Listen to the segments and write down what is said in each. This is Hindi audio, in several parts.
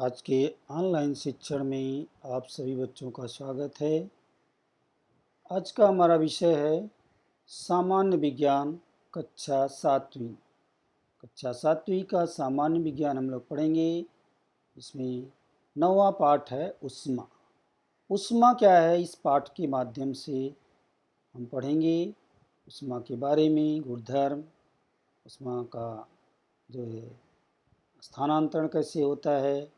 आज के ऑनलाइन शिक्षण में आप सभी बच्चों का स्वागत है। आज का हमारा विषय है सामान्य विज्ञान कक्षा सातवीं। कक्षा सातवीं का सामान्य विज्ञान हम लोग पढ़ेंगे। इसमें 9वां पाठ है ऊष्मा। ऊष्मा क्या है, इस पाठ के माध्यम से हम पढ़ेंगे। ऊष्मा के बारे में, गुणधर्म, ऊष्मा का जो है स्थानांतरण कैसे होता है।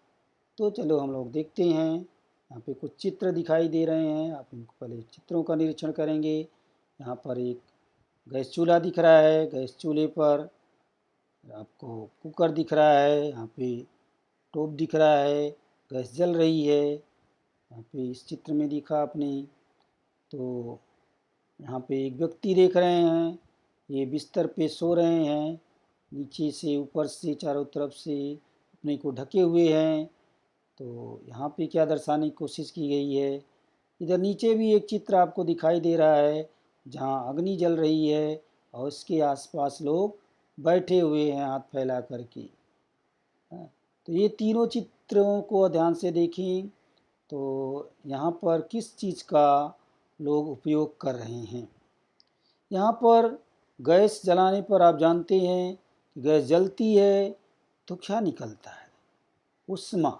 तो चलो हम लोग देखते हैं। यहाँ पे कुछ चित्र दिखाई दे रहे हैं, आप इनको पहले चित्रों का निरीक्षण करेंगे। यहाँ पर एक गैस चूल्हा दिख रहा है, गैस चूल्हे पर आपको कुकर दिख रहा है, यहाँ पे टोप दिख रहा है, गैस जल रही है। यहाँ पे इस चित्र में दिखा आपने। तो यहाँ पे एक व्यक्ति देख रहे हैं, ये बिस्तर पे सो रहे हैं, नीचे से ऊपर से चारों तरफ से अपने को ढके हुए हैं। तो यहाँ पे क्या दर्शाने की कोशिश की गई है, इधर नीचे भी एक चित्र आपको दिखाई दे रहा है जहाँ अग्नि जल रही है और उसके आसपास लोग बैठे हुए हैं हाथ फैला करके। तो ये तीनों चित्रों को ध्यान से देखें। तो यहाँ पर किस चीज़ का लोग उपयोग कर रहे हैं। यहाँ पर गैस जलाने पर आप जानते हैं कि गैस जलती है तो क्या निकलता है, ऊष्मा।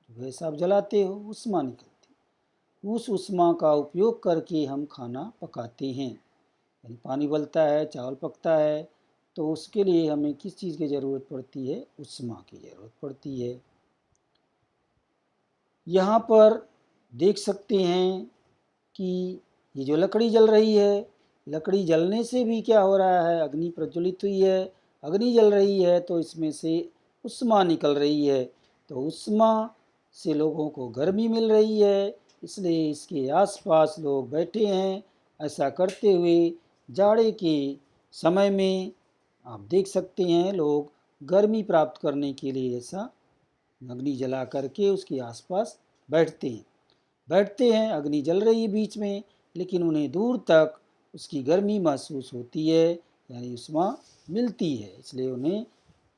गैस आप जलाते हो, ऊष्मा निकलती। उस ऊष्मा का उपयोग करके हम खाना पकाते हैं। यानी पानी उबलता है, चावल पकता है, तो उसके लिए हमें किस चीज़ की ज़रूरत पड़ती है, ऊष्मा की ज़रूरत पड़ती है। यहाँ पर देख सकते हैं कि ये जो लकड़ी जल रही है, लकड़ी जलने से भी क्या हो रहा है, अग्नि प्रज्वलित हुई है, अग्नि जल रही है तो इसमें से ऊष्मा निकल रही है। तो ऊष्मा से लोगों को गर्मी मिल रही है, इसलिए इसके आसपास लोग बैठे हैं। ऐसा करते हुए जाड़े के समय में आप देख सकते हैं लोग गर्मी प्राप्त करने के लिए ऐसा अग्नि जला करके उसके आसपास बैठते हैं। अग्नि जल रही है बीच में, लेकिन उन्हें दूर तक उसकी गर्मी महसूस होती है, यानी ऊष्मा मिलती है, इसलिए उन्हें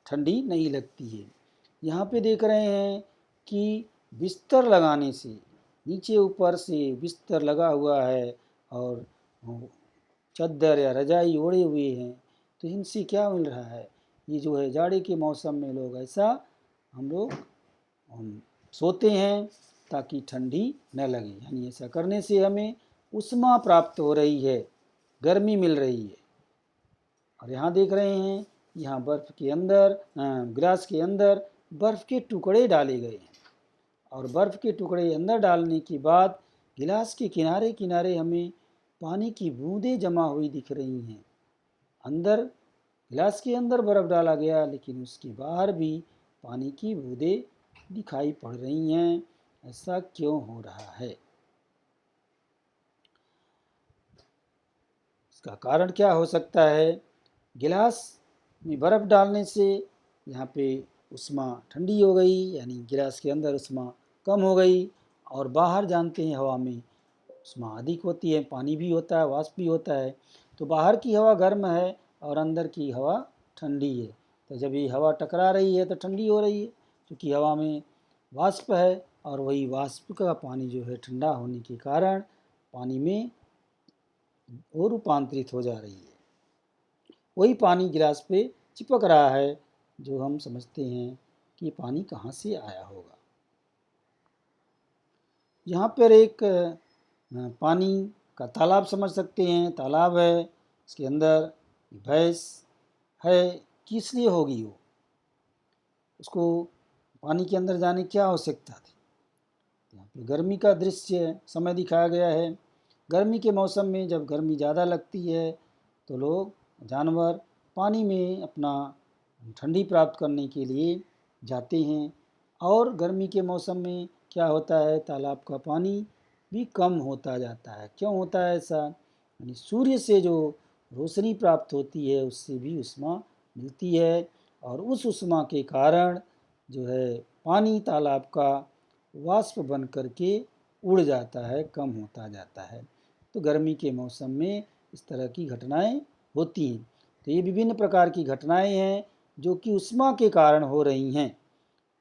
ठंडी नहीं लगती है। यहाँ पे देख रहे हैं कि बिस्तर लगाने से, नीचे ऊपर से बिस्तर लगा हुआ है और चद्दर या रजाई ओढ़े हुए हैं, तो इनसे क्या मिल रहा है, ये जो है जाड़े के मौसम में लोग ऐसा हम लोग सोते हैं ताकि ठंडी न लगे। यानी ऐसा करने से हमें ऊष्मा प्राप्त हो रही है, गर्मी मिल रही है। और यहाँ देख रहे हैं, यहाँ बर्फ़ के अंदर गिलास के अंदर बर्फ़ के टुकड़े डाले गए हैं, और बर्फ़ के टुकड़े अंदर डालने के बाद गिलास के किनारे किनारे हमें पानी की बूंदें जमा हुई दिख रही हैं। अंदर गिलास के अंदर बर्फ़ डाला गया, लेकिन उसके बाहर भी पानी की बूंदें दिखाई पड़ रही हैं। ऐसा क्यों हो रहा है, इसका कारण क्या हो सकता है। गिलास में बर्फ़ डालने से यहाँ पे ऊष्मा ठंडी हो गई, यानी गिलास के अंदर ऊष्मा कम हो गई, और बाहर जानते हैं हवा में ऊष्मा अधिक होती है, पानी भी होता है, वाष्प भी होता है। तो बाहर की हवा गर्म है और अंदर की हवा ठंडी है। तो जब ये हवा टकरा रही है तो ठंडी हो रही है, क्योंकि हवा में वाष्प है, और वही वाष्प का पानी जो है ठंडा होने के कारण पानी में वो रूपांतरित हो जा रही है। वही पानी गिलास पे चिपक रहा है, जो हम समझते हैं कि पानी कहाँ से आया होगा। यहाँ पर एक पानी का तालाब समझ सकते हैं, तालाब है, इसके अंदर भैंस है। किस लिए होगी वो, उसको पानी के अंदर जाने की क्या आवश्यकता थी। यहाँ पे गर्मी का दृश्य समय दिखाया गया है। गर्मी के मौसम में जब गर्मी ज़्यादा लगती है तो लोग, जानवर पानी में अपना ठंडी प्राप्त करने के लिए जाते हैं। और गर्मी के मौसम में क्या होता है, तालाब का पानी भी कम होता जाता है। क्यों होता है ऐसा, यानी सूर्य से जो रोशनी प्राप्त होती है उससे भी ऊष्मा मिलती है, और उस ऊष्मा के कारण जो है पानी तालाब का वाष्प बन करके उड़ जाता है, कम होता जाता है। तो गर्मी के मौसम में इस तरह की घटनाएं होती हैं। तो ये विभिन्न प्रकार की घटनाएं हैं जो कि ऊष्मा के कारण हो रही हैं।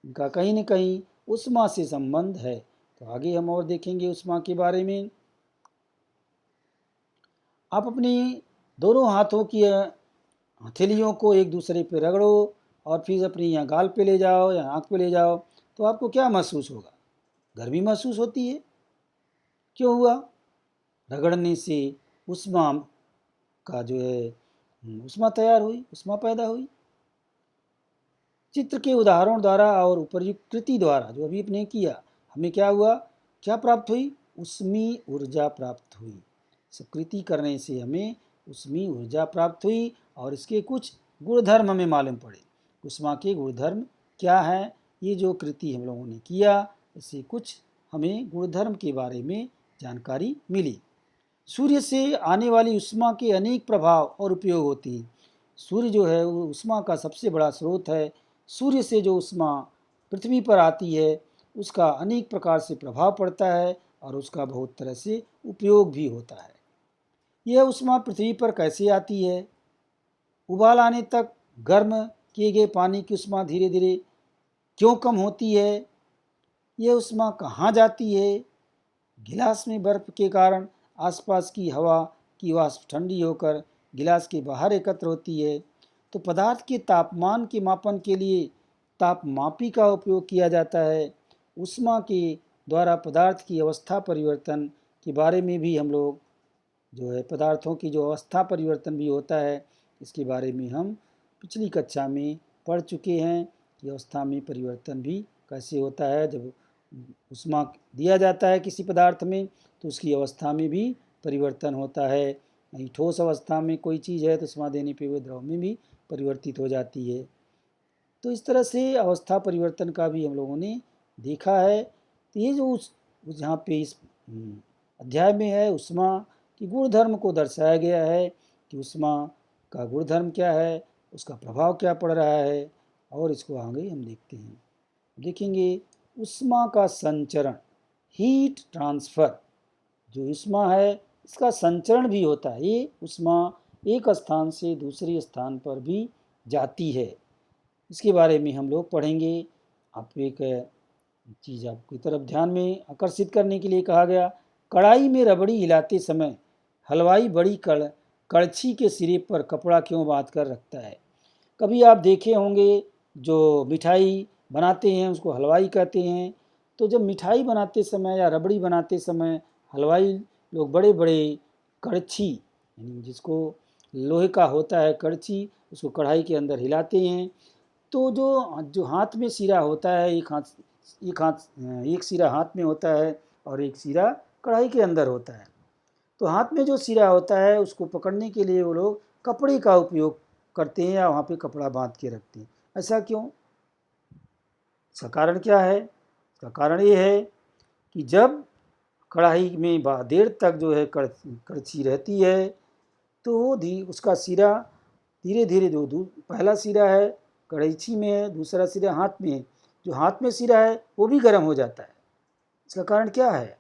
इनका कहीं न कहीं उष्मा से संबंध है। तो आगे हम और देखेंगे उष्मा के बारे में। आप अपनी दोनों हाथों की हथेलियों को एक दूसरे पे रगड़ो और फिर अपनी यहाँ गाल पे ले जाओ या आँख पे ले जाओ, तो आपको क्या महसूस होगा? गर्मी महसूस होती है। क्यों हुआ? रगड़ने से उष्मा का जो है उष्मा तैयार हुई, उष्मा पैदा हुई। चित्र के उदाहरण द्वारा और उपर्युक्त कृति द्वारा जो अभी आपने किया, हमें क्या हुआ? क्या प्राप्त हुई? उष्मी ऊर्जा प्राप्त हुई। सब कृति करने से हमें उष्मी ऊर्जा प्राप्त हुई और इसके कुछ गुणधर्म हमें मालूम पड़े। उष्मा के गुणधर्म क्या है? ये जो कृति हम लोगों ने किया, इससे कुछ हमें गुणधर्म के बारे में जानकारी मिली। सूर्य से आने वाली उष्मा के अनेक प्रभाव और उपयोग होते हैं। सूर्य जो है वो उष्मा का सबसे बड़ा स्रोत है। सूर्य से जो उष्मा पृथ्वी पर आती है, उसका अनेक प्रकार से प्रभाव पड़ता है और उसका बहुत तरह से उपयोग भी होता है। यह उष्मा पृथ्वी पर कैसे आती है? उबाल आने तक गर्म किए गए पानी की उष्मा धीरे धीरे क्यों कम होती है? यह उष्मा कहाँ जाती है? गिलास में बर्फ के कारण आसपास की हवा की वाष्प ठंडी होकर गिलास के बाहर एकत्र होती है। तो पदार्थ के तापमान के मापन के लिए तापमापी का उपयोग किया जाता है। उष्मा के द्वारा पदार्थ की अवस्था परिवर्तन के बारे में भी हम लोग जो है पदार्थों की जो अवस्था परिवर्तन भी होता है, इसके बारे में हम पिछली कक्षा में पढ़ चुके हैं कि अवस्था में परिवर्तन भी कैसे होता है। जब उष्मा दिया जाता है किसी पदार्थ में तो उसकी अवस्था में भी परिवर्तन होता है। ठोस अवस्था में कोई चीज़ है तो उष्मा देने पे वो द्रव में भी परिवर्तित हो जाती है। तो इस तरह से अवस्था परिवर्तन का भी हम लोगों ने देखा है। तो ये जो जहाँ पे इस अध्याय में है उष्मा की गुणधर्म को दर्शाया गया है कि उष्मा का गुणधर्म क्या है, उसका प्रभाव क्या पड़ रहा है, और इसको आगे हम देखते हैं। देखेंगे उष्मा का संचरण, हीट ट्रांसफ़र। जो उष्मा है इसका संचरण भी होता है। ये उष्मा एक स्थान से दूसरे स्थान पर भी जाती है। इसके बारे में हम लोग पढ़ेंगे। आप एक चीज़ आपकी तरफ ध्यान में आकर्षित करने के लिए कहा गया, कढ़ाई में रबड़ी हिलाते समय हलवाई बड़ी कड़छी के सिरे पर कपड़ा क्यों बांध कर रखता है? कभी आप देखे होंगे जो मिठाई बनाते हैं उसको हलवाई कहते हैं। तो जब मिठाई बनाते समय या रबड़ी बनाते समय हलवाई लोग बड़े बड़े कड़छी, यानी जिसको लोहे का होता है कड़छी, उसको कढ़ाई के अंदर हिलाते हैं। तो जो हाथ में सिरा होता है, एक सिरा हाथ में होता है और एक सिरा कढ़ाई के अंदर होता है। तो हाथ में जो सिरा होता है उसको पकड़ने के लिए वो लोग कपड़े का उपयोग करते हैं या वहाँ पे कपड़ा बांध के रखते हैं। ऐसा क्यों? इसका कारण क्या है? इसका कारण ये है कि जब कढ़ाई में देर तक जो है कड़छी रहती है तो वो उसका सिरा धीरे धीरे जो पहला सिरा है कड़छी में है, दूसरा सिरा हाथ में है, जो हाथ में सिरा है वो भी गर्म हो जाता है। इसका कारण क्या है?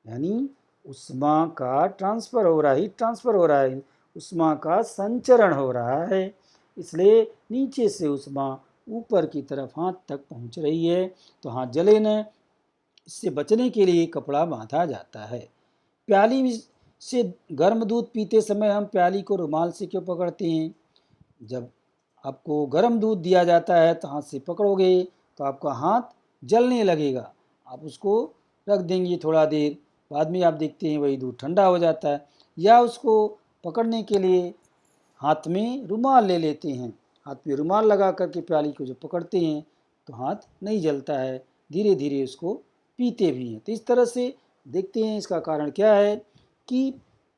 यानी उष्मा का ट्रांसफ़र हो रहा है, हीट ट्रांसफ़र हो रहा है, उष्मा का संचरण हो रहा है। इसलिए नीचे से उष्मा ऊपर की तरफ हाथ तक पहुंच रही है। तो हाथ जले न, इससे बचने के लिए कपड़ा बांधा जाता है। प्याली से गर्म दूध पीते समय हम प्याली को रुमाल से क्यों पकड़ते हैं? जब आपको गर्म दूध दिया जाता है तो हाथ से पकड़ोगे तो आपका हाथ जलने लगेगा। आप उसको रख देंगे थोड़ा देर, बाद में आप देखते हैं वही दूध ठंडा हो जाता है। या उसको पकड़ने के लिए हाथ में रुमाल ले लेते हैं, हाथ में रुमाल लगा करके प्याली को जब पकड़ते हैं तो हाथ नहीं जलता है, धीरे धीरे उसको पीते भी हैं। तो इस तरह से देखते हैं इसका कारण क्या है कि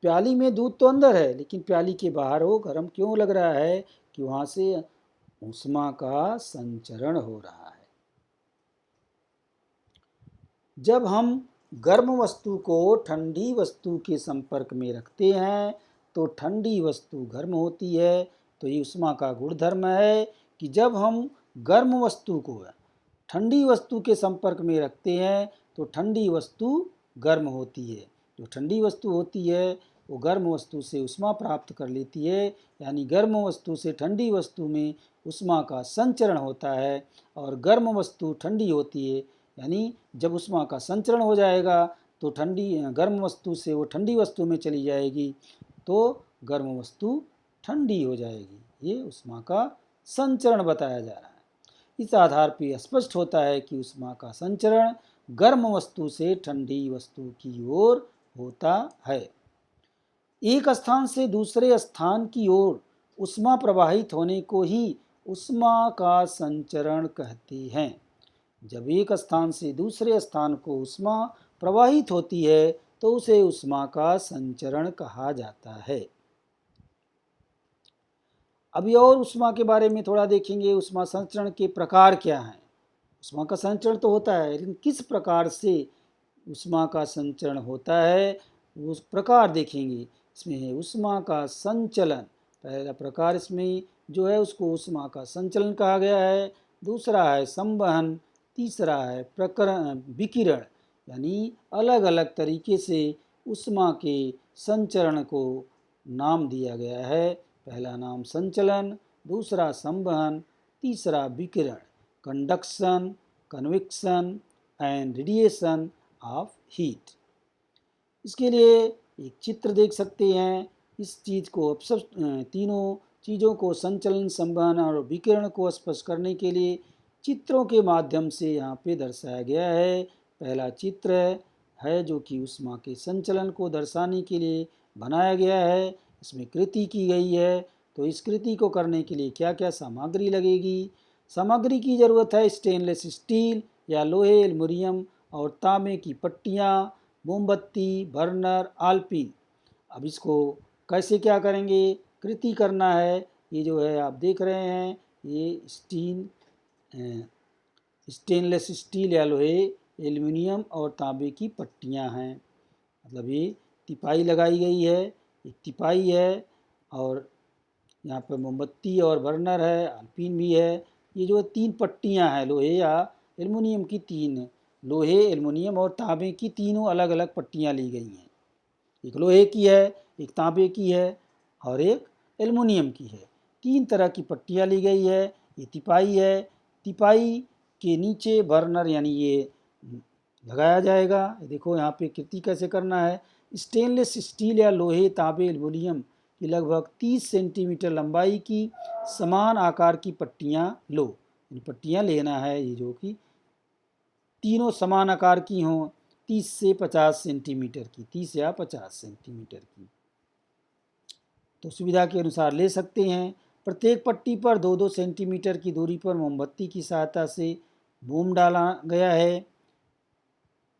प्याली में दूध तो अंदर है लेकिन प्याली के बाहर वो गर्म क्यों लग रहा है कि वहाँ से उष्मा का संचरण हो रहा है। जब हम गर्म वस्तु को ठंडी वस्तु के संपर्क में रखते हैं तो ठंडी वस्तु गर्म होती है। तो ये उष्मा का गुणधर्म है कि जब हम गर्म वस्तु को ठंडी वस्तु के संपर्क में रखते हैं तो ठंडी वस्तु गर्म होती है। जो ठंडी वस्तु होती है वो गर्म वस्तु से उष्मा प्राप्त कर लेती है, यानी गर्म वस्तु से ठंडी वस्तु में उष्मा का संचरण होता है और गर्म वस्तु ठंडी होती है, यानी जब उष्मा का संचरण हो जाएगा तो गर्म वस्तु से वो ठंडी वस्तु में चली जाएगी, तो गर्म वस्तु ठंडी हो जाएगी। ये उष्मा का संचरण बताया जा रहा है। इस आधार पर स्पष्ट होता है कि उष्मा का संचरण गर्म वस्तु से ठंडी वस्तु की ओर होता है। एक स्थान से दूसरे स्थान की ओर उष्मा प्रवाहित होने को ही उष्मा का संचरण कहते हैं। जब एक स्थान से दूसरे स्थान को उष्मा प्रवाहित होती है तो उसे उष्मा का संचरण कहा जाता है। अभी और उष्मा के बारे में थोड़ा देखेंगे। उष्मा संचरण के प्रकार क्या हैं। उष्मा का संचरण तो होता है, लेकिन किस प्रकार से उष्मा का संचरण होता है उस प्रकार देखेंगे। इसमें है उष्मा का संचलन। पहला प्रकार इसमें जो है उसको उष्मा का संचलन कहा गया है। दूसरा है संवहन। तीसरा है विकिरण, यानी अलग अलग तरीके से उष्मा के संचरण को नाम दिया गया है। पहला नाम संचलन, दूसरा संवहन, तीसरा विकिरण, conduction, convection and radiation of heat. इसके लिए एक चित्र देख सकते हैं। इस चीज को तीनों चीज़ों को, संचलन, संवहन और विकिरण को स्पष्ट करने के लिए चित्रों के माध्यम से यहाँ पे दर्शाया गया है। पहला चित्र है जो कि उष्मा के संचलन को दर्शाने के लिए बनाया गया है। इसमें कृति की गई है। तो इस कृति को करने के लिए क्या क्या सामग्री लगेगी। सामग्री की ज़रूरत है स्टेनलेस स्टील या लोहे, एल्युमिनियम और तांबे की पट्टियाँ, मोमबत्ती, बर्नर, आलपीन। अब इसको कैसे क्या करेंगे, कृति करना है। ये जो है आप देख रहे हैं, ये स्टेनलेस स्टील या लोहे, एल्युमिनियम और तांबे की पट्टियाँ हैं। मतलब ये तिपाई लगाई गई है, एक तिपाई है और यहाँ पर मोमबत्ती और बर्नर है, आलपीन भी है। ये जो तीन पट्टियाँ हैं लोहे या एल्युमिनियम की, तीन लोहे, एल्युमिनियम और तांबे की तीनों अलग अलग पट्टियाँ ली गई हैं। एक लोहे की है, एक तांबे की है और एक एल्युमिनियम की है। तीन तरह की पट्टियाँ ली गई है। ये तिपाई है। तिपाई के नीचे बर्नर यानी ये लगाया जाएगा। देखो यहाँ पे कृति कैसे करना है। स्टेनलेस स्टील या लोहे, तांबे, एल्युमिनियम की लगभग 30 सेंटीमीटर लंबाई की समान आकार की पट्टियाँ लो। इन पट्टियाँ लेना है ये जो कि तीनों समान आकार की हों, 30 से 50 सेंटीमीटर की, 30 या 50 सेंटीमीटर की। तो सुविधा के अनुसार ले सकते हैं। प्रत्येक पट्टी पर 2-2 सेंटीमीटर की दूरी पर मोमबत्ती की सहायता से मोम डाला गया है।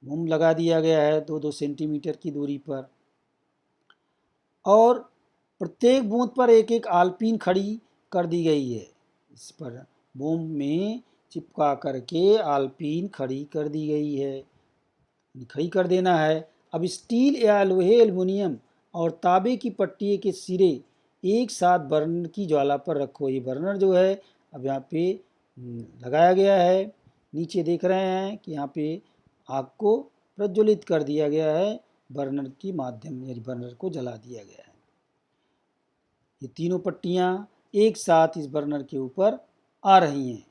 मोम लगा दिया गया है 2-2 सेंटीमीटर की दूरी पर। और प्रत्येक बूंद पर एक एक आलपीन खड़ी कर दी गई है। इस पर मोम में चिपका करके आलपीन खड़ी कर दी गई है, खड़ी कर देना है। अब स्टील या लोहे, एल्युमिनियम और तांबे की पट्टी के सिरे एक साथ बर्नर की ज्वाला पर रखो। ये बर्नर जो है अब यहाँ पे लगाया गया है। नीचे देख रहे हैं कि यहाँ पे आग को प्रज्वलित कर दिया गया है, बर्नर के माध्यम यानी बर्नर को जला दिया गया है। ये तीनों पट्टियाँ एक साथ इस बर्नर के ऊपर आ रही हैं।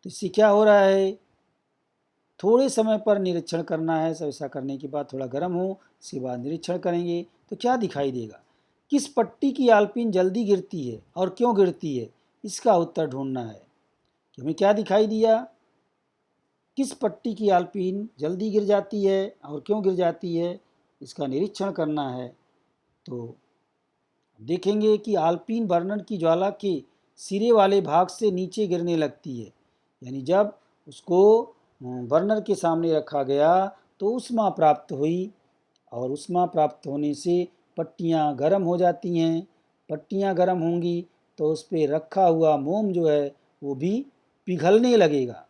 तो इससे क्या हो रहा है, थोड़े समय पर निरीक्षण करना है। ऐसा करने के बाद थोड़ा गर्म हो, इसके बाद निरीक्षण करेंगे तो क्या दिखाई देगा। किस पट्टी की आलपीन जल्दी गिरती है और क्यों गिरती है, इसका उत्तर ढूंढना है कि हमें क्या दिखाई दिया। किस पट्टी की आलपीन जल्दी गिर जाती है और क्यों गिर जाती है, इसका निरीक्षण करना है। तो देखेंगे कि आलपीन बर्नर की ज्वाला के सिरे वाले भाग से नीचे गिरने लगती है। यानी जब उसको बर्नर के सामने रखा गया तो उष्मा प्राप्त हुई और उष्मा प्राप्त होने से पट्टियाँ गर्म हो जाती हैं। पट्टियाँ गर्म होंगी तो उस पर रखा हुआ मोम जो है वो भी पिघलने लगेगा।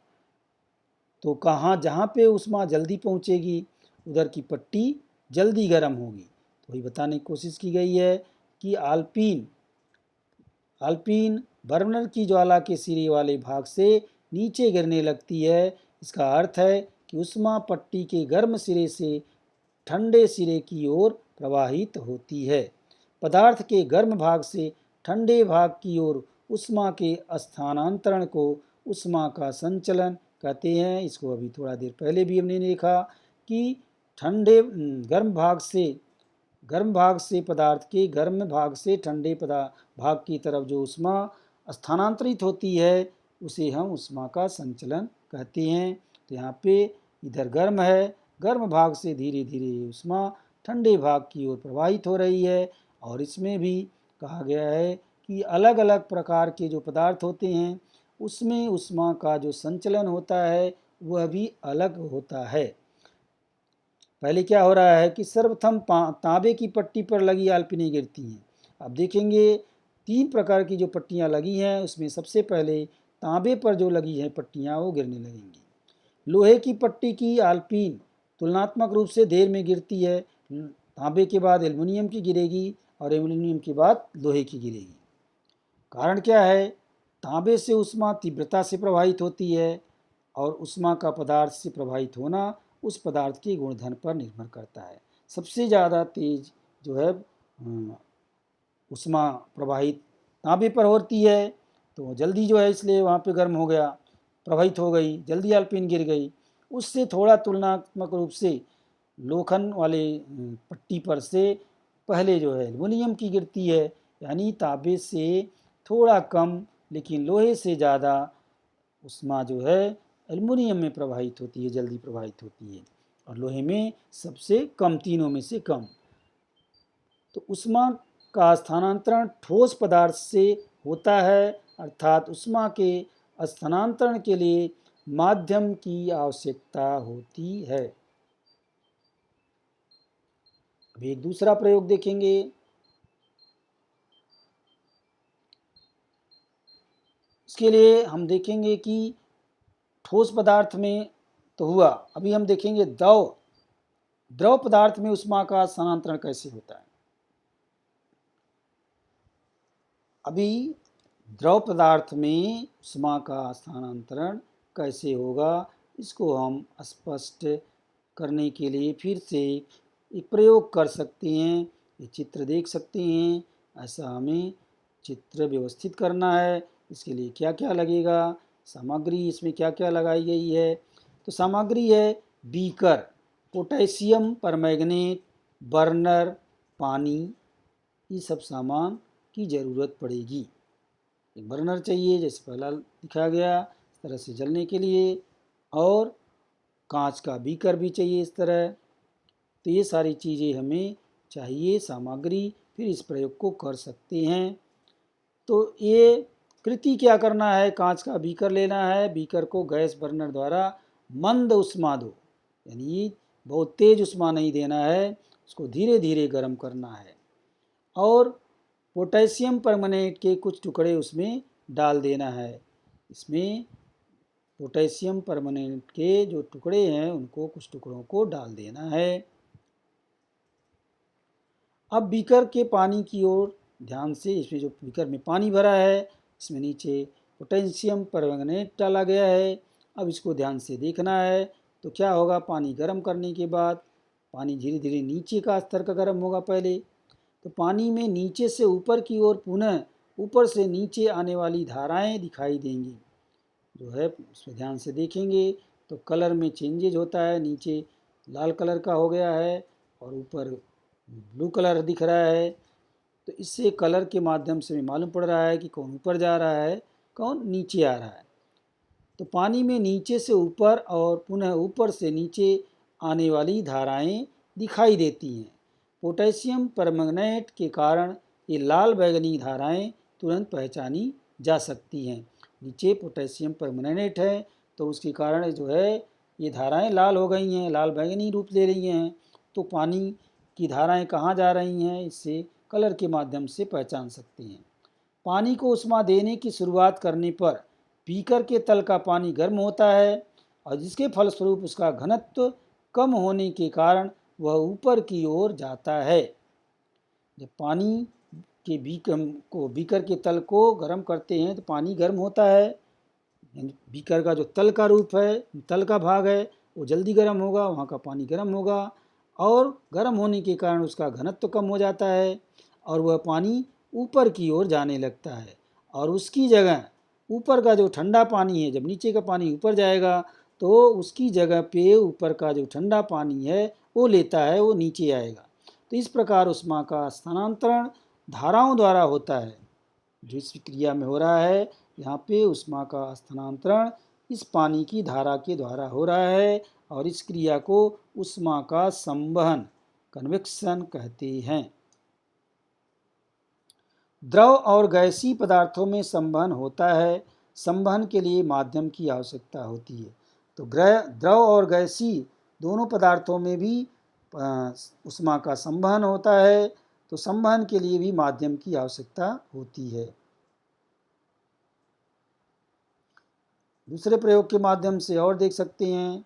तो जहाँ पे उष्मा जल्दी पहुँचेगी उधर की पट्टी जल्दी गर्म होगी। तो वही बताने की कोशिश की गई है कि आलपीन बर्नर की ज्वाला के सिरे वाले भाग से नीचे गिरने लगती है। इसका अर्थ है कि उष्मा पट्टी के गर्म सिरे से ठंडे सिरे की ओर प्रवाहित होती है। पदार्थ के गर्म भाग से ठंडे भाग की ओर उष्मा के स्थानांतरण को उष्मा का संचलन कहते हैं। इसको अभी थोड़ा देर पहले भी हमने देखा कि ठंडे गर्म भाग से पदार्थ के गर्म भाग से ठंडे भाग की तरफ जो ऊष्मा स्थानांतरित होती है उसे हम ऊष्मा का संचलन कहते हैं। तो यहाँ पे इधर गर्म है, गर्म भाग से धीरे धीरे ऊष्मा ठंडे भाग की ओर प्रवाहित हो रही है। और इसमें भी कहा गया है कि अलग अलग प्रकार के जो पदार्थ होते हैं उसमें ऊष्मा का जो संचलन होता है वह भी अलग होता है। पहले क्या हो रहा है कि सर्वप्रथम तांबे की पट्टी पर लगी आलपीनें गिरती हैं। अब देखेंगे 3 प्रकार की जो पट्टियाँ लगी हैं उसमें सबसे पहले तांबे पर जो लगी हैं पट्टियाँ वो गिरने लगेंगी। लोहे की पट्टी की आलपीन तुलनात्मक रूप से देर में गिरती है। तांबे के बाद एल्युमिनियम की गिरेगी और एल्युमिनियम के बाद लोहे की गिरेगी। कारण क्या है? तांबे से ऊष्मा तीव्रता से प्रवाहित होती है और ऊष्मा का पदार्थ से प्रवाहित होना उस पदार्थ के गुणधर्म पर निर्भर करता है। सबसे ज़्यादा तेज जो है ऊष्मा प्रवाहित तांबे पर होती है तो जल्दी जो है इसलिए वहाँ पे गर्म हो गया, प्रवाहित हो गई, जल्दी आलपीन गिर गई। उससे थोड़ा तुलनात्मक रूप से लोखंड वाले पट्टी पर से पहले जो है एल्युमिनियम की गिरती है, यानी तांबे से थोड़ा कम लेकिन लोहे से ज़्यादा ऊष्मा जो है एल्युमिनियम में प्रवाहित होती है, जल्दी प्रवाहित होती है और लोहे में सबसे कम, तीनों में से कम। तो ऊष्मा का स्थानांतरण ठोस पदार्थ से होता है, अर्थात ऊष्मा के स्थानांतरण के लिए माध्यम की आवश्यकता होती है। अभी एक दूसरा प्रयोग देखेंगे। इसके लिए हम देखेंगे कि ठोस पदार्थ में तो हुआ, अभी हम देखेंगे द्रव पदार्थ में ऊष्मा का स्थानांतरण कैसे होता है। अभी द्रव पदार्थ में ऊष्मा का स्थानांतरण कैसे होगा इसको हम स्पष्ट करने के लिए फिर से एक प्रयोग कर सकते हैं। ये चित्र देख सकते हैं, ऐसा हमें चित्र व्यवस्थित करना है। इसके लिए क्या क्या लगेगा, सामग्री इसमें क्या क्या लगाई गई है। तो सामग्री है बीकर, पोटेशियम परमैंगनेट, बर्नर, पानी, ये सब सामान की ज़रूरत पड़ेगी। एक बर्नर चाहिए जैसे पहला दिखाया गया इस तरह से जलने के लिए, और कांच का बीकर भी चाहिए इस तरह। तो ये सारी चीज़ें हमें चाहिए सामग्री, फिर इस प्रयोग को कर सकते हैं। तो ये कृति क्या करना है, कांच का बीकर लेना है, बीकर को गैस बर्नर द्वारा मंद उष्मा दो, यानी बहुत तेज उष्मा नहीं देना है, उसको धीरे धीरे गर्म करना है और पोटेशियम परमैंगनेट के कुछ टुकड़े उसमें डाल देना है। इसमें पोटेशियम परमैंगनेट के जो टुकड़े हैं उनको कुछ टुकड़ों को डाल देना है। अब बीकर के पानी की ओर ध्यान से, इसमें जो बीकर में पानी भरा है इसमें नीचे पोटेशियम परमैंगनेट डाला गया है। अब इसको ध्यान से देखना है। तो क्या होगा, पानी गर्म करने के बाद पानी धीरे धीरे नीचे का स्तर का गर्म होगा पहले। तो पानी में नीचे से ऊपर की ओर पुनः ऊपर से नीचे आने वाली धाराएं दिखाई देंगी, जो है उसमें ध्यान से देखेंगे तो कलर में चेंजेज होता है। नीचे लाल कलर का हो गया है और ऊपर ब्लू कलर दिख रहा है। तो इससे कलर के माध्यम से मालूम पड़ रहा है कि कौन ऊपर जा रहा है, कौन नीचे आ रहा है। तो पानी में नीचे से ऊपर और पुनः ऊपर से नीचे आने वाली धाराएं दिखाई देती हैं। पोटेशियम परमैंगनेट के कारण ये लाल बैंगनी धाराएं तुरंत पहचानी जा सकती हैं। नीचे पोटेशियम परमैंगनेट है तो उसके कारण जो है ये धाराएं लाल हो गई हैं, लाल बैंगनी रूप ले रही हैं। तो पानी की धाराएं कहाँ जा रही हैं इससे कलर के माध्यम से पहचान सकते हैं। पानी को उष्मा देने की शुरुआत करने पर बीकर के तल का पानी गर्म होता है और जिसके फलस्वरूप उसका घनत्व कम होने के कारण वह ऊपर की ओर जाता है। जब पानी के बीकर के तल को गर्म करते हैं तो पानी गर्म होता है, बीकर का जो तल का रूप है, तल का भाग है वो जल्दी गर्म होगा, वहाँ का पानी गर्म होगा और गर्म होने के कारण उसका घनत्व कम हो जाता है और वह पानी ऊपर की ओर जाने लगता है। और उसकी जगह ऊपर का जो ठंडा पानी है, जब नीचे का पानी ऊपर जाएगा तो उसकी जगह पे ऊपर का जो ठंडा पानी है वो लेता है, वो नीचे आएगा। तो इस प्रकार ऊष्मा का स्थानांतरण धाराओं द्वारा होता है। जो इस क्रिया में हो रहा है, यहाँ पे ऊष्मा का स्थानांतरण इस पानी की धारा के द्वारा हो रहा है और इस क्रिया को ऊष्मा का संवहन कन्वेक्शन कहते हैं। द्रव और गैसीय पदार्थों में संवहन होता है। संवहन के लिए माध्यम की आवश्यकता होती है। तो द्रव और गैसीय दोनों पदार्थों में भी ऊष्मा का संवहन होता है, तो संवहन के लिए भी माध्यम की आवश्यकता होती है। दूसरे प्रयोग के माध्यम से और देख सकते हैं।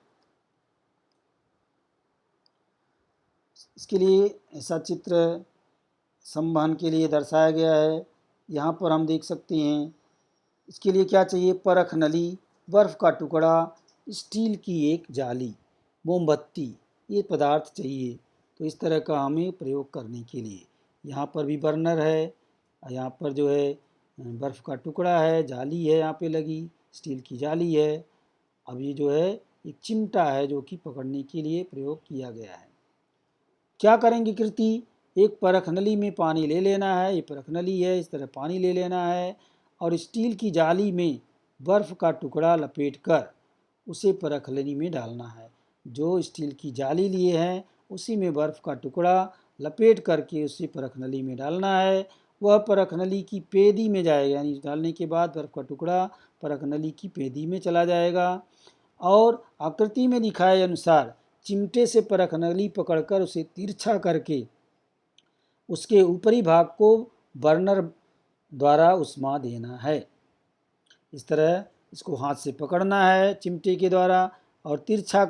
इसके लिए ऐसा चित्र संवहन के लिए दर्शाया गया है। यहाँ पर हम देख सकते हैं। इसके लिए क्या चाहिए? परख नली, बर्फ़ का टुकड़ा, स्टील की एक जाली, मोमबत्ती, ये पदार्थ चाहिए। तो इस तरह का हमें प्रयोग करने के लिए यहाँ पर भी बर्नर है, यहाँ पर जो है बर्फ़ का टुकड़ा है, जाली है यहाँ पे लगी, स्टील की जाली है। अब ये जो है एक चिमटा है जो कि पकड़ने के लिए प्रयोग किया गया है। क्या करेंगे कृति? एक परख नली में पानी ले लेना है, ये परख नली है, इस तरह पानी ले लेना है और स्टील की जाली में बर्फ़ का टुकड़ा लपेटकर उसे परख नली में डालना है। जो स्टील की जाली लिए हैं उसी में बर्फ़ का टुकड़ा लपेट करके उसे परख नली में डालना है। वह परख नली की पेदी में जाएगा, यानी डालने के बाद बर्फ़ का टुकड़ा परख नली की पेदी में चला जाएगा और आकृति में दिखाए अनुसार चिमटे से परख नली पकड़कर उसे तिरछा करके उसके ऊपरी भाग को बर्नर द्वारा ऊष्मा देना है। इस तरह इसको हाथ से पकड़ना है चिमटे के द्वारा और तिरछा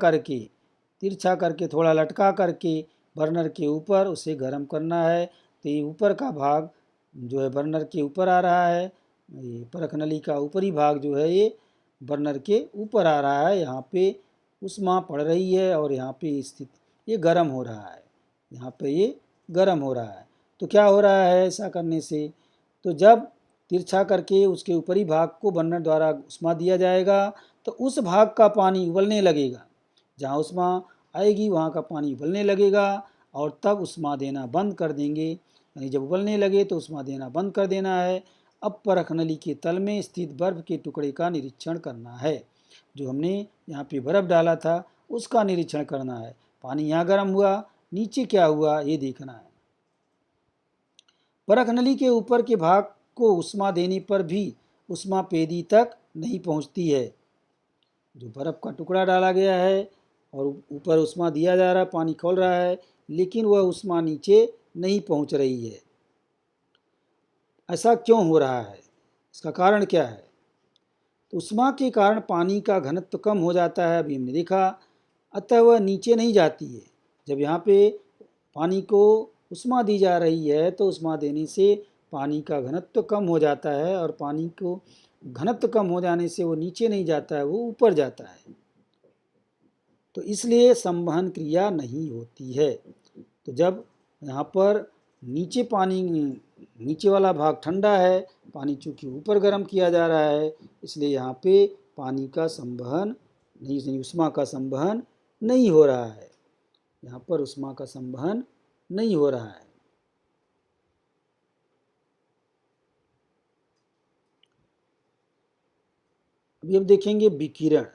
करके थोड़ा लटका करके बर्नर के ऊपर उसे गर्म करना है। तो ये ऊपर का भाग जो है बर्नर के ऊपर आ रहा है, ये परख नली का ऊपरी भाग जो है ये बर्नर के ऊपर आ रहा है। यहाँ पे ऊष्मा पड़ रही है और यहाँ पे स्थित ये गर्म हो रहा है, यहाँ पे ये गर्म हो रहा है। तो क्या हो रहा है ऐसा करने से? तो जब तिरछा करके उसके ऊपरी भाग को बर्नर द्वारा ऊष्मा दिया जाएगा तो उस भाग का पानी उबलने लगेगा। जहाँ ऊष्मा आएगी वहाँ का पानी उबलने लगेगा और तब ऊष्मा देना बंद कर देंगे। यानी जब उबलने लगे तो ऊष्मा देना बंद कर देना है। अब परख नली के तल में स्थित बर्फ के टुकड़े का निरीक्षण करना है। जो हमने यहाँ पे बर्फ़ डाला था उसका निरीक्षण करना है। पानी यहाँ गर्म हुआ, नीचे क्या हुआ ये देखना है। परख नली के ऊपर के भाग को ऊष्मा देने पर भी ऊष्मा पेदी तक नहीं पहुँचती है। जो बर्फ़ का टुकड़ा डाला गया है और ऊपर ऊष्मा दिया जा रहा है, पानी खौल रहा है, लेकिन वह ऊष्मा नीचे नहीं पहुँच रही है। ऐसा क्यों हो रहा है? इसका कारण क्या है? तो ऊष्मा के कारण पानी का घनत्व कम हो जाता है, अभी हमने देखा, अतः वह नीचे नहीं जाती है। जब यहाँ पे पानी को ऊष्मा दी जा रही है तो ऊष्मा देने से पानी का घनत्व कम हो जाता है और पानी को घनत्व कम हो जाने से वो नीचे नहीं जाता है, वो ऊपर जाता है। तो इसलिए संवहन क्रिया नहीं होती है। तो जब यहाँ पर नीचे वाला भाग ठंडा है, पानी चूँकि ऊपर गर्म किया जा रहा है, इसलिए यहाँ पे पानी का संवहन नहीं, ऊष्मा का संवहन नहीं हो रहा है। यहाँ पर ऊष्मा का संवहन नहीं हो रहा है। अभी अब देखेंगे विकिरण।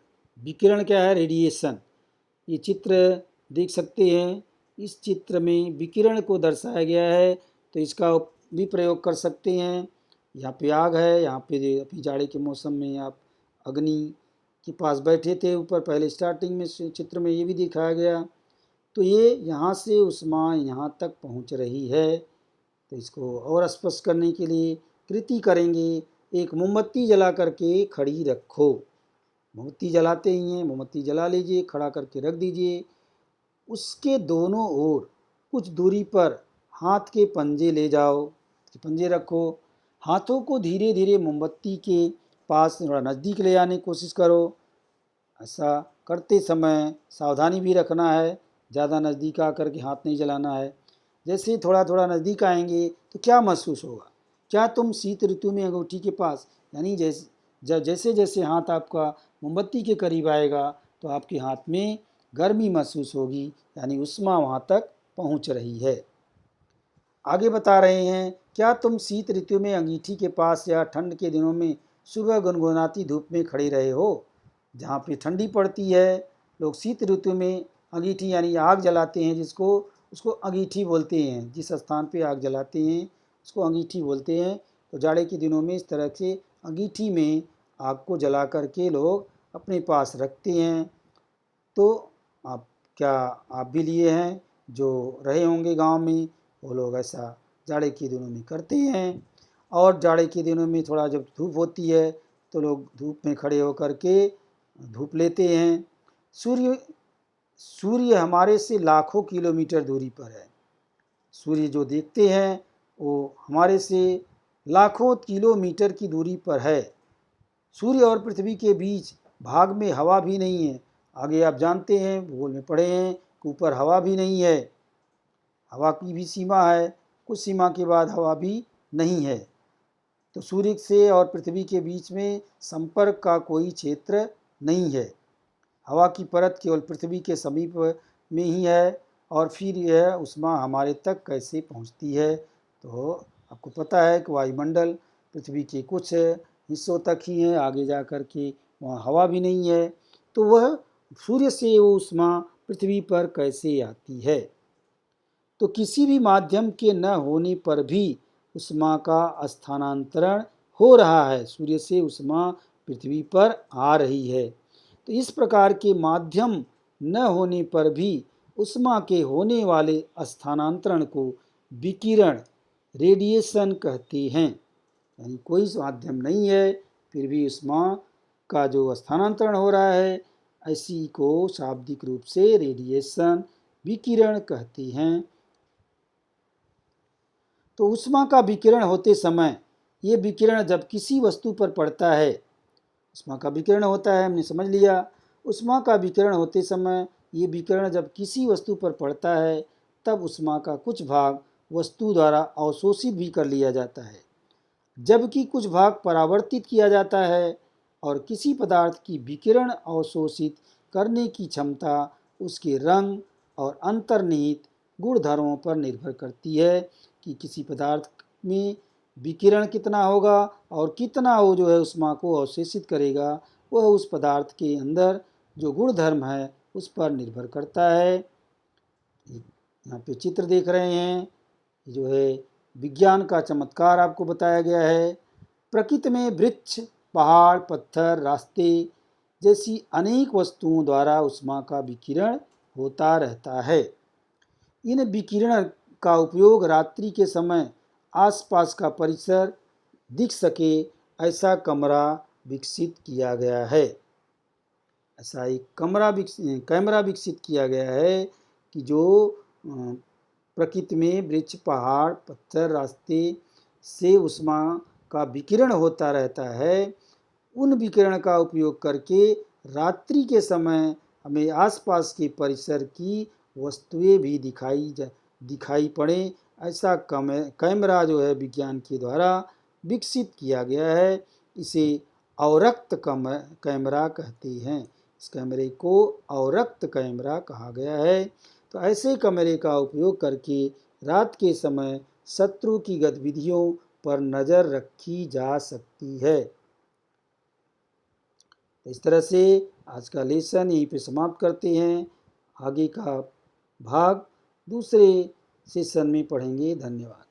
विकिरण क्या है? रेडिएशन। ये चित्र देख सकते हैं। इस चित्र में विकिरण को दर्शाया गया है, तो इसका भी प्रयोग कर सकते हैं। यहाँ पे आग है, यहाँ पे अभी जाड़े के मौसम में आप अग्नि के पास बैठे थे ऊपर, पहले स्टार्टिंग में चित्र में ये भी दिखाया गया। तो ये यहाँ से ऊष्मा यहाँ तक पहुँच रही है। तो इसको और स्पष्ट करने के लिए कृति करेंगे। एक मोमबत्ती जला करके खड़ी रखो। मोमबत्ती जलाते ही हैं, मोमबत्ती जला लीजिए, खड़ा करके रख दीजिए। उसके दोनों ओर कुछ दूरी पर हाथ के पंजे ले जाओ, पंजे रखो। हाथों को धीरे धीरे मोमबत्ती के पास थोड़ा नज़दीक ले आने की कोशिश करो। ऐसा करते समय सावधानी भी रखना है, ज़्यादा नज़दीक आकर के हाथ नहीं जलाना है। जैसे ही थोड़ा थोड़ा नज़दीक आएंगे तो क्या महसूस होगा? क्या तुम शीत ऋतु में अंगूठी के पास, यानी जैसे जैसे हाथ आपका मोमबत्ती के करीब आएगा तो आपके हाथ में गर्मी महसूस होगी, यानी ऊष्मा वहाँ तक पहुँच रही है। आगे बता रहे हैं, क्या तुम शीत ऋतु में अंगीठी के पास या ठंड के दिनों में सुबह गुनगुनाती धूप में खड़े रहे हो? जहाँ पे ठंडी पड़ती है, लोग शीत ऋतु में अंगीठी यानी आग जलाते हैं, उसको अंगीठी बोलते हैं। जिस स्थान पे आग जलाते हैं उसको अंगीठी बोलते हैं। तो जाड़े के दिनों में इस तरह से अंगीठी में आग को जला करके लोग अपने पास रखते हैं। तो आप भी लिए हैं, जो रहे होंगे गांव में, वो लोग ऐसा जाड़े के दिनों में करते हैं। और जाड़े के दिनों में थोड़ा जब धूप होती है तो लोग धूप में खड़े होकर के धूप लेते हैं। सूर्य हमारे से लाखों किलोमीटर दूरी पर है। सूर्य जो देखते हैं वो हमारे से लाखों किलोमीटर की दूरी पर है। सूर्य और पृथ्वी के बीच भाग में हवा भी नहीं है। आगे आप जानते हैं, भूगोल में पढ़े हैं कि ऊपर हवा भी नहीं है। हवा की भी सीमा है, कुछ सीमा के बाद हवा भी नहीं है। तो सूर्य से और पृथ्वी के बीच में संपर्क का कोई क्षेत्र नहीं है। हवा की परत केवल पृथ्वी के समीप में ही है। और फिर यह ऊष्मा हमारे तक कैसे पहुंचती है? तो आपको पता है कि वायुमंडल पृथ्वी के कुछ हिस्सों तक ही है, आगे जा कर के वहाँ हवा भी नहीं है। तो वह सूर्य से वो ऊष्मा पृथ्वी पर कैसे आती है? तो किसी भी माध्यम के न होने पर भी ऊष्मा का स्थानांतरण हो रहा है। सूर्य से ऊष्मा पृथ्वी पर आ रही है। तो इस प्रकार के माध्यम न होने पर भी ऊष्मा के होने वाले स्थानांतरण को विकिरण, रेडिएशन कहते हैं। यानी कोई माध्यम नहीं है, फिर भी ऊष्मा का जो स्थानांतरण हो रहा है, इसी को शाब्दिक रूप से रेडिएशन, विकिरण कहते हैं। तो ऊष्मा का विकिरण होते समय, ये विकिरण जब किसी वस्तु पर पड़ता है, ऊष्मा का विकिरण होता है, हमने समझ लिया। ऊष्मा का विकिरण होते समय ये विकिरण जब किसी वस्तु पर पड़ता है, तब ऊष्मा का कुछ भाग वस्तु द्वारा अवशोषित भी कर लिया जाता है, जबकि कुछ भाग परावर्तित किया जाता है। और किसी पदार्थ की विकिरण अवशोषित करने की क्षमता उसके रंग और अंतर्निहित गुणधर्मों पर निर्भर करती है कि किसी पदार्थ में विकिरण कितना होगा और कितना वो जो है ऊष्मा को अवशोषित करेगा, वह उस पदार्थ के अंदर जो गुणधर्म है उस पर निर्भर करता है। यहाँ पे चित्र देख रहे हैं, जो है विज्ञान का चमत्कार आपको बताया गया है। प्रकृति में वृक्ष, पहाड़, पत्थर, रास्ते जैसी अनेक वस्तुओं द्वारा ऊष्मा का विकिरण होता रहता है। इन विकिरण का उपयोग रात्रि के समय आसपास का परिसर दिख सके ऐसा कमरा विकसित किया गया है। ऐसा एक कैमरा विकसित किया गया है कि जो प्रकृति में वृक्ष, पहाड़, पत्थर, रास्ते से ऊष्मा का विकिरण होता रहता है। उन विकिरण का उपयोग करके रात्रि के समय हमें आसपास के परिसर की वस्तुएं भी दिखाई पड़े, ऐसा कैमरा जो है विज्ञान के द्वारा विकसित किया गया है। इसे अवरक्त कैमरा कहते हैं। इस कैमरे को अवरक्त कैमरा कहा गया है। तो ऐसे कैमरे का उपयोग करके रात के समय शत्रु की गतिविधियों पर नज़र रखी जा सकती है। इस तरह से आज का लेसन यहीं पे समाप्त करते हैं। आगे का भाग दूसरे सेशन में पढ़ेंगे। धन्यवाद।